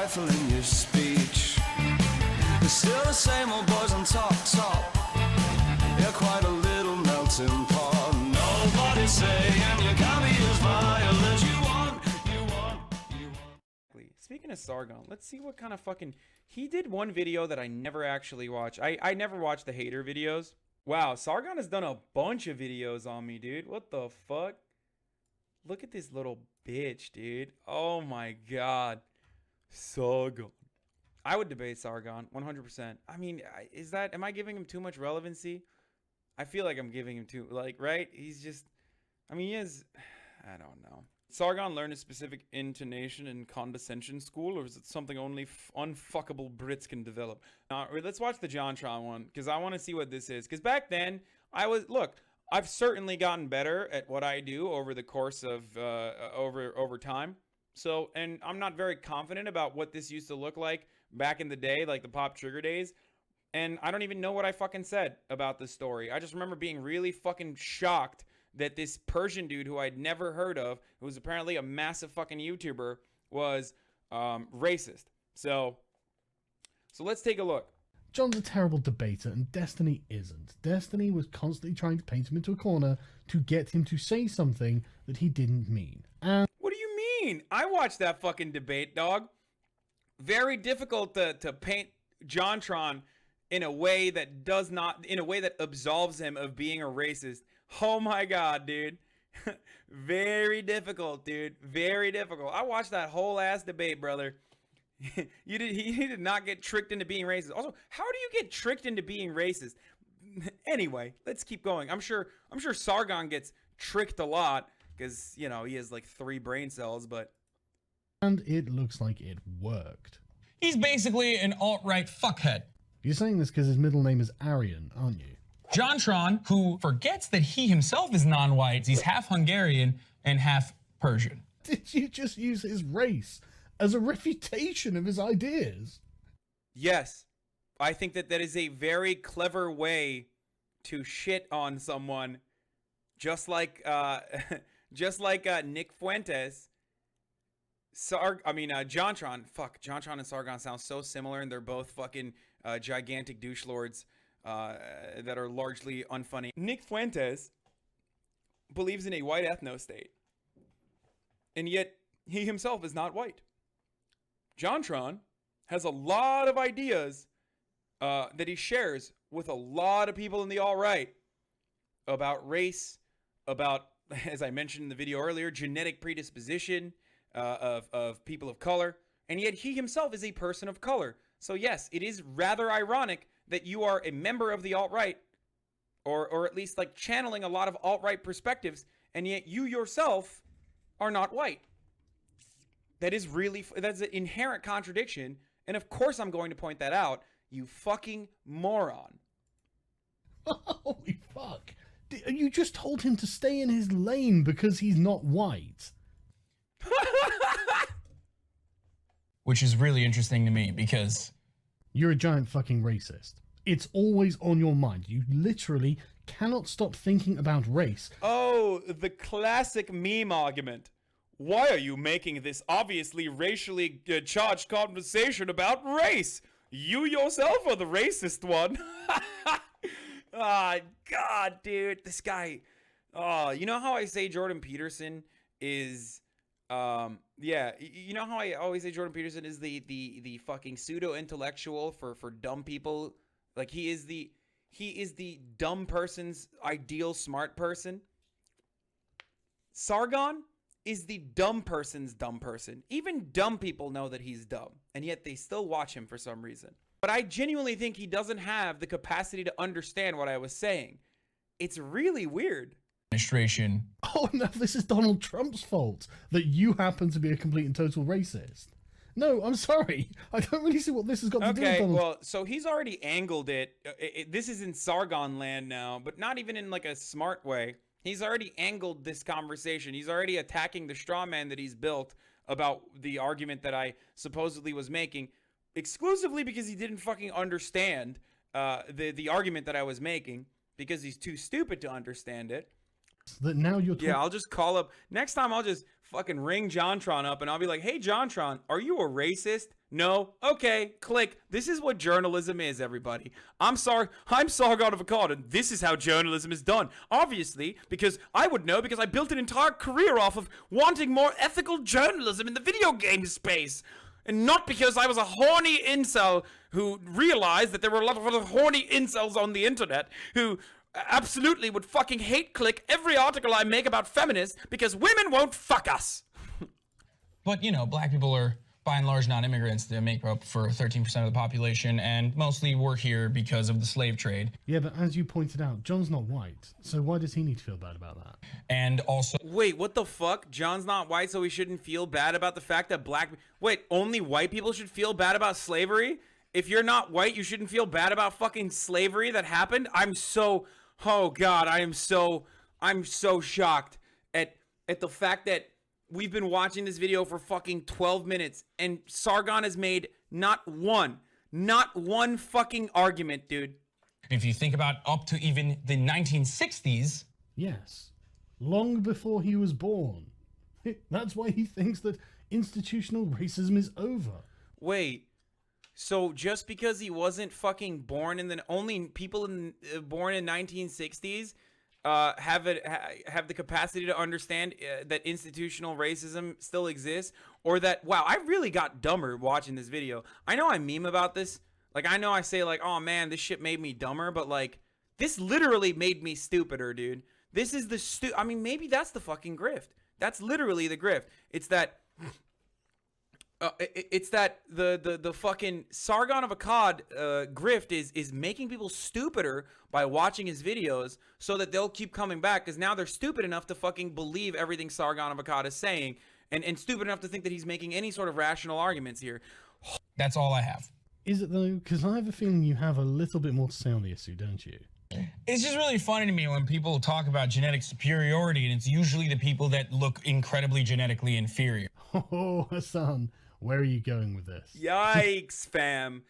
stifling your speech. You're still the same old boys on top. You're quite a little melting pot. Nobody's saying you can't be as violent. You want. Speaking of Sargon, let's see what kind of fucking... He did one video that I never actually watched. I never watched the hater videos. Wow, Sargon has done a bunch of videos on me, dude. What the fuck? Look at this little bitch, dude. Oh my god. Sargon. I would debate Sargon 100%. I mean, am I giving him too much relevancy? I feel like I'm giving him too, like, right? He's just, I mean, he is, I don't know. Sargon learned a specific intonation in condescension school, or is it something only unfuckable Brits can develop? Let's watch the JonTron one, because I want to see what this is. Because back then, I've certainly gotten better at what I do over the course of, over time. So, and I'm not very confident about what this used to look like back in the day, like the Pop Trigger days. And I don't even know what I fucking said about this story. I just remember being really fucking shocked that this Persian dude who I'd never heard of, who was apparently a massive fucking YouTuber, was racist. So let's take a look. John's a terrible debater, and Destiny isn't. Destiny was constantly trying to paint him into a corner to get him to say something that he didn't mean. And what do you mean? I watched that fucking debate, dog. Very difficult to paint JonTron in a way that absolves him of being a racist. Oh my god, dude. Very difficult, dude. Very difficult. I watched that whole ass debate, brother. He did not get tricked into being racist. Also, how do you get tricked into being racist? Anyway, let's keep going. I'm sure Sargon gets tricked a lot because, you know, he has like 3 brain cells, but... And it looks like it worked. He's basically an alt-right fuckhead. You're saying this because his middle name is Aryan, aren't you? JonTron, who forgets that he himself is non-white, he's half Hungarian and half Persian. Did you just use his race as a refutation of his ideas? Yes. I think that is a very clever way to shit on someone, just like Nick Fuentes. JonTron. Fuck, JonTron and Sargon sound so similar, and they're both fucking gigantic douche lords that are largely unfunny. Nick Fuentes believes in a white ethno-state, and yet he himself is not white. JonTron has a lot of ideas that he shares with a lot of people in the alt-right about race, about, as I mentioned in the video earlier, genetic predisposition of people of color, and yet he himself is a person of color. So yes, it is rather ironic that you are a member of the alt-right, or at least like channeling a lot of alt-right perspectives, and yet you yourself are not white. That's an inherent contradiction, and of course I'm going to point that out, you fucking moron. Holy fuck. You just told him to stay in his lane because he's not white. Which is really interesting to me because... You're a giant fucking racist. It's always on your mind. You literally cannot stop thinking about race. Oh, the classic meme argument. Why are you making this obviously racially charged conversation about race? You yourself are the racist one. Oh, God, dude. This guy. Oh, you know how I say Jordan Peterson is... yeah, you know how I always say Jordan Peterson is the fucking pseudo-intellectual for dumb people? Like, he is the dumb person's ideal smart person. Sargon is the dumb person's dumb person. Even dumb people know that he's dumb, and yet they still watch him for some reason. But I genuinely think he doesn't have the capacity to understand what I was saying. It's really weird. Administration. Oh no, this is Donald Trump's fault that you happen to be a complete and total racist. No, I'm sorry. I don't really see what this has got to do with Donald. Well, so he's already angled it. This is in Sargon land now, but not even in like a smart way. He's already angled this conversation. He's already attacking the straw man that he's built about the argument that I supposedly was making, exclusively because he didn't fucking understand the argument that I was making, because he's too stupid to understand it. That now you're I'll just call up next time. I'll just fucking ring JonTron up and I'll be like, hey JonTron, are you a racist? No? Okay, click. This is what journalism is, everybody. I'm Sargon of Akkad, and this is how journalism is done. Obviously, because I would know because I built an entire career off of wanting more ethical journalism in the video game space. And not because I was a horny incel who realized that there were a lot of other horny incels on the internet who absolutely would fucking hate click every article I make about feminists because women won't fuck us. But, you know, black people are, by and large, non-immigrants. They make up for 13% of the population, and mostly we're here because of the slave trade. Yeah, but as you pointed out, John's not white, so why does he need to feel bad about that? And also, Wait, what the fuck? John's not white, so he shouldn't feel bad about the fact that Wait, only white people should feel bad about slavery? If you're not white, you shouldn't feel bad about fucking slavery that happened? Oh god, I'm so shocked at the fact that we've been watching this video for fucking 12 minutes and Sargon has made not one fucking argument, dude. if you think about up to even the 1960s, Yes, long before he was born. That's why he thinks that institutional racism is over. Wait, so just because he wasn't fucking born in the only people born in 1960s have the capacity to understand that institutional racism still exists, or that wow, I really got dumber watching this video. I know I meme about this, like I know I say like, oh man, this shit made me dumber, but like this literally made me stupider, dude. This is the I mean, maybe that's the fucking grift. That's literally the grift. It's that. It's that the fucking Sargon of Akkad grift is making people stupider by watching his videos so that they'll keep coming back because now they're stupid enough to fucking believe everything Sargon of Akkad is saying and stupid enough to think that he's making any sort of rational arguments here. that's all I have. Is it though? Because I have a feeling you have a little bit more to say on the issue, don't you? It's just really funny to me when people talk about genetic superiority, and it's usually the people that look incredibly genetically inferior. Oh, Hasan, where are you going with this? Yikes, fam.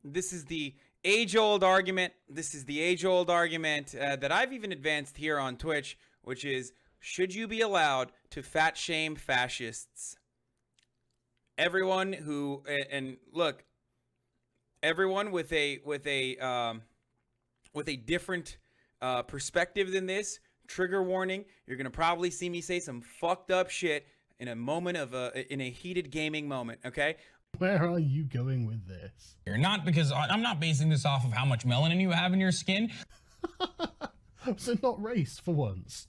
This is the age-old argument. This is the age-old argument that I've even advanced here on Twitch, which is, should you be allowed to fat shame fascists? Everyone who and look, everyone with a different perspective than this, trigger warning, you're gonna probably see me say some fucked up shit in a moment of in a heated gaming moment, okay? Where are you going with this? Not because I'm not basing this off of how much melanin you have in your skin. So not race for once.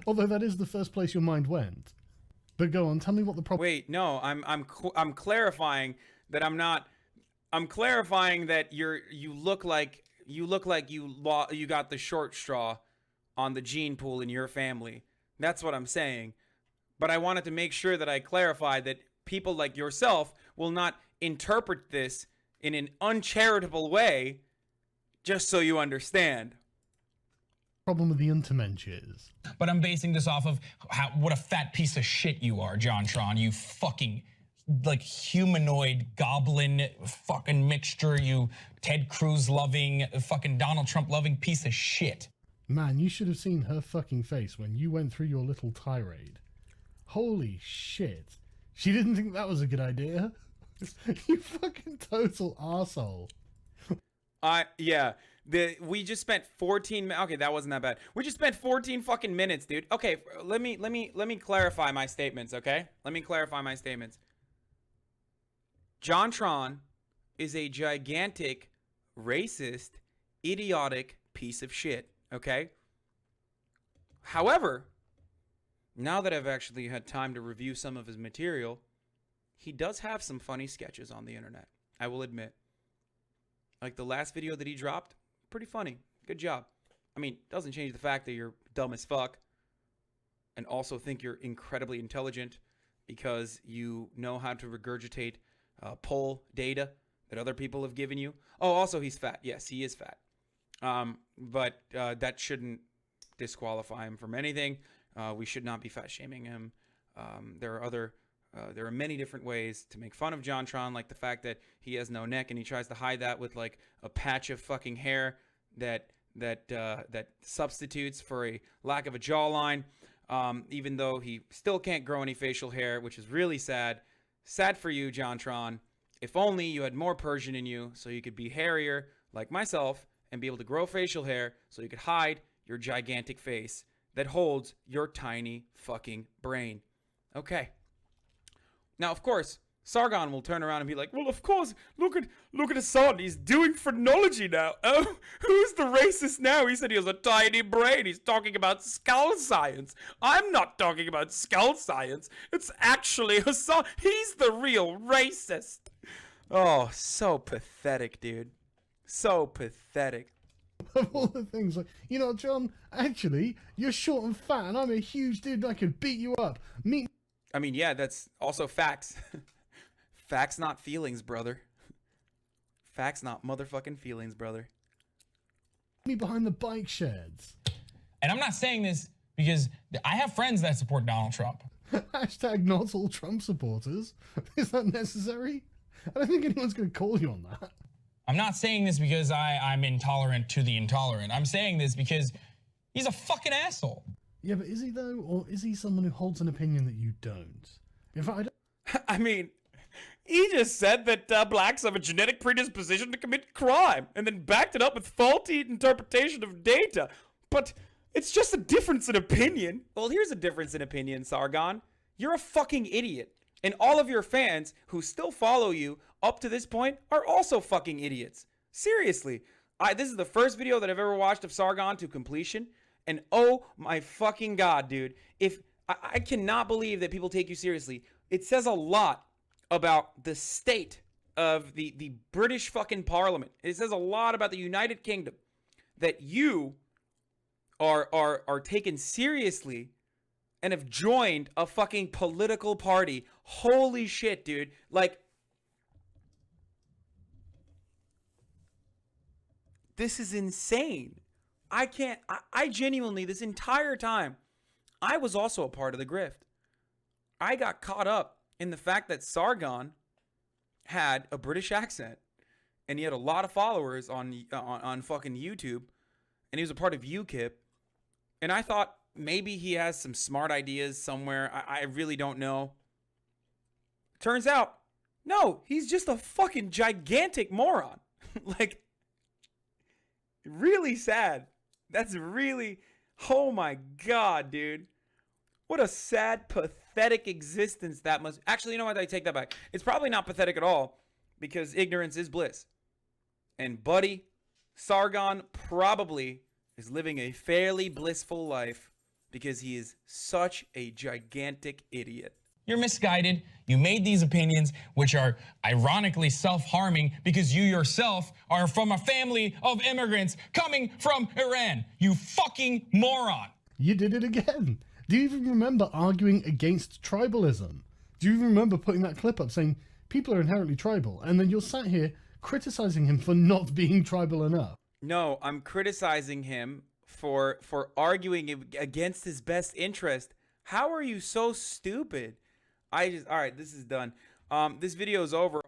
Although that is the first place your mind went. But go on, tell me what the problem. Wait, no, I'm clarifying that I'm clarifying that you look like you got the short straw on the gene pool in your family. That's what I'm saying. But I wanted to make sure that I clarified that people like yourself will not interpret this in an uncharitable way, just so you understand. Problem with the untermenches. But I'm basing this off of what a fat piece of shit you are, John Tron. You fucking like humanoid goblin fucking mixture. You Ted Cruz loving, fucking Donald Trump loving piece of shit. Man, you should have seen her fucking face when you went through your little tirade. Holy shit. She didn't think that was a good idea. You fucking total arsehole. Yeah. We just spent 14 okay, that wasn't that bad. We just spent 14 fucking minutes, dude. Okay, let me clarify my statements, okay? Let me clarify my statements. John Tron is a gigantic, racist, idiotic piece of shit, okay? However, now that I've actually had time to review some of his material, he does have some funny sketches on the internet, I will admit. Like the last video that he dropped, pretty funny. Good job. I mean, doesn't change the fact that you're dumb as fuck and also think you're incredibly intelligent because you know how to regurgitate poll data that other people have given you. Oh, also he's fat. Yes, he is fat. But that shouldn't disqualify him from anything. We should not be fat shaming him. There are many different ways to make fun of JonTron, like the fact that he has no neck and he tries to hide that with like a patch of fucking hair that substitutes for a lack of a jawline. Even though he still can't grow any facial hair, which is really sad. Sad for you, JonTron. If only you had more Persian in you so you could be hairier like myself and be able to grow facial hair so you could hide your gigantic face that holds your tiny fucking brain. Okay. Now, of course, Sargon will turn around and be like, well, of course, look at Hasan. He's doing phrenology now. Oh, who's the racist now? He said he has a tiny brain. He's talking about skull science. I'm not talking about skull science. It's actually Hasan. He's the real racist. Oh, so pathetic, dude. So pathetic. Of all the things, like, you know, John, actually, you're short and fat, and I'm a huge dude, and I could beat you up. I mean, yeah, that's also facts. Facts, not feelings, brother. Facts, not motherfucking feelings, brother. Me behind the bike sheds. And I'm not saying this because I have friends that support Donald Trump. Hashtag not all Trump supporters. Is that necessary? I don't think anyone's going to call you on that. I'm not saying this because I'm intolerant to the intolerant. I'm saying this because he's a fucking asshole. Yeah, but is he though? Or is he someone who holds an opinion that you don't? In fact, I don't... I mean, he just said that blacks have a genetic predisposition to commit crime and then backed it up with faulty interpretation of data. But it's just a difference in opinion. Well, here's a difference in opinion, Sargon. You're a fucking idiot. And all of your fans who still follow you up to this point are also fucking idiots. Seriously. This is the first video that I've ever watched of Sargon to completion. And oh my fucking God, dude. I cannot believe that people take you seriously. It says a lot about the state of the British fucking parliament. It says a lot about the United Kingdom that you are taken seriously and have joined a fucking political party. Holy shit, dude. Like, this is insane. I genuinely, this entire time, I was also a part of the grift. I got caught up in the fact that Sargon had a British accent and he had a lot of followers on fucking YouTube and he was a part of UKIP. And I thought maybe he has some smart ideas somewhere. I really don't know. Turns out, no, he's just a fucking gigantic moron. Like, really sad. That's really, oh my God, dude. What a sad, pathetic existence that must. Actually, you know what? I take that back. It's probably not pathetic at all because ignorance is bliss. And buddy, Sargon probably is living a fairly blissful life because he is such a gigantic idiot. You're misguided. You made these opinions, which are ironically self-harming because you yourself are from a family of immigrants coming from Iran. You fucking moron. You did it again. Do you even remember arguing against tribalism? Do you even remember putting that clip up saying people are inherently tribal? And then you're sat here criticizing him for not being tribal enough. No, I'm criticizing him for arguing against his best interest. How are you so stupid? All right, this is done. This video is over.